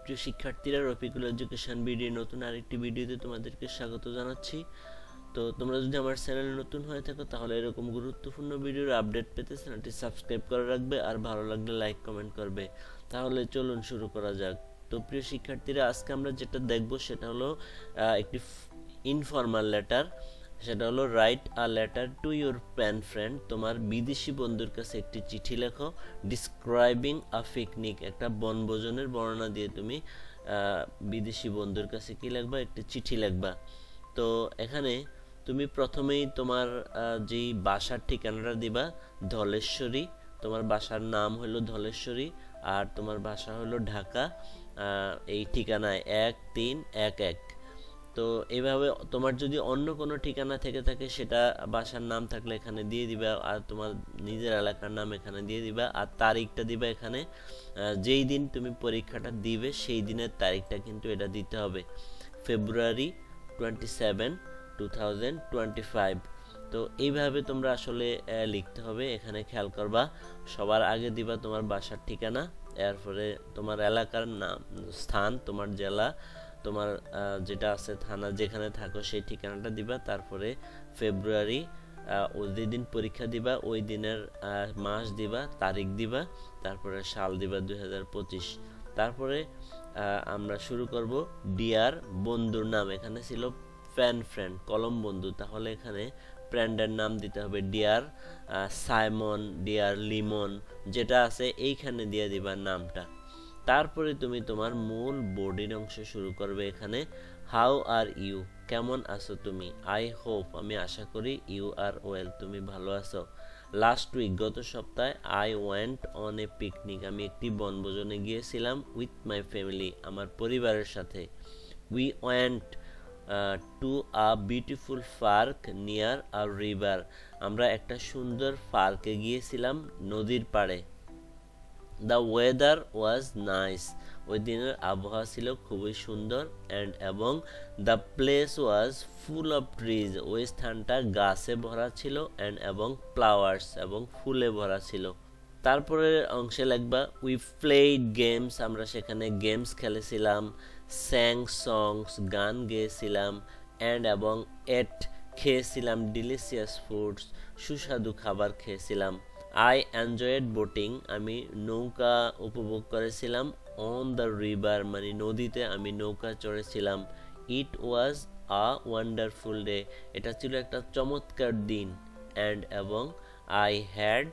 প্রিয় শিক্ষার্থীরা, রফিকুল এডুকেশন বিডির নতুন আরেকটি ভিডিওতে তোমাদেরকে স্বাগত জানাচ্ছি। তো তোমরা যদি আমার চ্যানেলে নতুন হয়ে থাকো তাহলে এরকম গুরুত্বপূর্ণ ভিডিওর আপডেট পেতে চ্যানেলটি সাবস্ক্রাইব করে রাখবে, আর ভালো লাগলে লাইক কমেন্ট করবে। তাহলে চলুন শুরু করা যাক। তো প্রিয় শিক্ষার্থীরা, আজকে আমরা যেটা দেখব সেটা হলো একটি ইনফর্মাল লেটার। সেটা হলো write a letter to your pen friend. তোমার বিদেশি বন্ধুর কাছে একটি চিঠি লেখো। ডিসক্রাইবিং আ পিকনিক, একটা বনভোজনের বর্ণনা দিয়ে তুমি বিদেশি বন্ধুর কাছে কি লিখবা, একটি চিঠি লিখবা। তো এখানে তুমি প্রথমেই তোমার যেই বাসার ঠিকানাটা দিবা, ধলেশ্বরী। তোমার বাসার নাম হলো ধলেশ্বরী, আর তোমার বাসা হলো ঢাকা। এই ঠিকানায় 1311। তো এইভাবে তোমার যদি অন্য কোনো ঠিকানা থেকে থাকে সেটা বাসার নাম থাকলে এখানে দিয়ে দিবা, আর তোমার নিজের এলাকার নাম এখানে দিয়ে দিবা, আর তারিখটা দিবা এখানে। যেই দিন তুমি পরীক্ষাটা দিবে সেই দিনের তারিখটা কিন্তু এটা দিতে হবে, ফেব্রুয়ারি 27, 2025। তো এইভাবে তোমরা আসলে লিখতে হবে। এখানে খেয়াল করবা, সবার আগে দিবা তোমার বাসার ঠিকানা, এরপরে তোমার এলাকার নাম, স্থান, তোমার জেলা, তোমার যেটা আছে থানা, যেখানে থাকো সেই ঠিকানাটা দিবা, তারপরে ফেব্রুয়ারি, ওই দিন পরীক্ষা দিবা, ওই দিনের মাস দিবা, তারিখ দিবা, তারপরে সাল দিবা 2025। তারপরে আমরা শুরু করব। ডিয়ার, বন্ধুর নাম এখানে ছিল পেন ফ্রেন্ড, কলম বন্ধু, তাহলে এখানে ফ্রেন্ডের নাম দিতে হবে ডিয়ার সাইমন, ডিয়ার লিমন, যেটা আছে এইখানে দিয়ে দিবা নামটা। তারপরে তুমি তোমার মূল বডির অংশ শুরু করবে। এখানে হাউ আর ইউ, কেমন আছো তুমি। আই হোপ, আমি আশা করি। ইউ আর ওয়েল, তুমি ভালো আছো। লাস্ট উইক, গত সপ্তাহে। I went on a picnic, আমি একটি বনভোজনে গিয়েছিলাম। উইথ মাই ফ্যামিলি, আমার পরিবারের সাথে। We went to a beautiful park near a river, আমরা একটা সুন্দর পার্কে গিয়েছিলাম নদীর পাড়ে। দ্য ওয়েদার ওয়াজ নাইস, ওই দিনের আবহাওয়া ছিল খুবই সুন্দর। অ্যান্ড এবং the place was full of trees, ওই স্থানটা গাছে ভরা ছিল। অ্যান্ড এবং ফ্লাওয়ার্স, এবং ফুলে ভরা ছিল। তারপরে অংশে লিখবা উই প্লেড গেমস, আমরা সেখানে গেমস খেলেছিলাম। স্যাং সংস, গান গেয়েছিলাম। অ্যান্ড এবং এট, খেয়েছিলাম। ডিলিশিয়াস ফুডস, সুস্বাদু খাবার খেয়েছিলাম। আই এনজয়েড বোটিং, আমি নৌকা উপভোগ করেছিলাম। অন দ্য রিভার, মানে নদীতে আমি নৌকা চড়েছিলাম। ইট ওয়াজ আ ওয়ান্ডারফুল ডে, এটা ছিল একটা চমৎকার দিন। অ্যান্ড এবং I had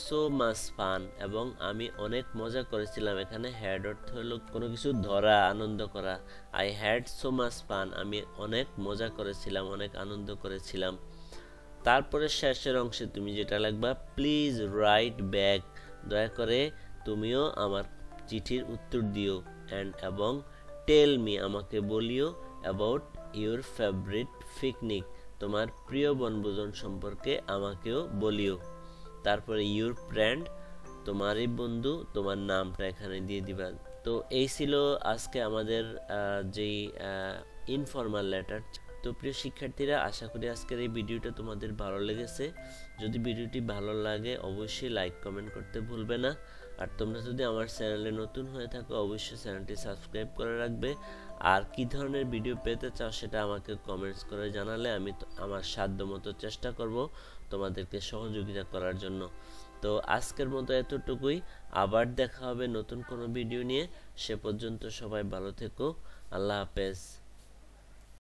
so much fun, এবং আমি অনেক মজা করেছিলাম। এখানে হ্যাড অর্থ হলো কোনো কিছু ধরা, আনন্দ করা। I had so much fun, আমি অনেক মজা করেছিলাম, অনেক আনন্দ করেছিলাম। তারপরে শেষের অংশে তুমি যেটা লিখবা, প্লিজ রাইট ব্যাক, দয়া করে তুমিও আমার চিঠির উত্তর দিও। অ্যান্ড এবং টেল মি, আমাকে বলিও। অ্যাবাউট ইউর ফেভারিট পিকনিক, তোমার প্রিয় বনভোজন সম্পর্কে আমাকেও বলিও। তারপরে ইউর ফ্রেন্ড, তোমারই বন্ধু, তোমার নামটা এখানে দিয়ে দিবা। তো এই ছিল আজকে আমাদের যেই ইনফর্মাল লেটার। তো প্রিয় শিক্ষার্থীরা, আশা করি আজকের এই ভিডিওটা তোমাদের ভালো লেগেছে। যদি ভিডিওটি ভালো লাগে অবশ্যই লাইক কমেন্ট করতে ভুলবে না। আর তোমরা যদি আমার চ্যানেলে নতুন হয়ে থাকো অবশ্যই চ্যানেলটি সাবস্ক্রাইব করে রাখবে। আর কি ধরনের ভিডিও পেতে চাও সেটা আমাকে কমেন্টস করে জানালে আমি আমার সাধ্যমতো চেষ্টা করব তোমাদেরকে সহযোগিতা করার জন্য। তো আজকের মতো এতটুকুই, আবার দেখা হবে নতুন কোনো ভিডিও নিয়ে। সে পর্যন্ত সবাই ভালো থেকো, আল্লাহ হাফেজ।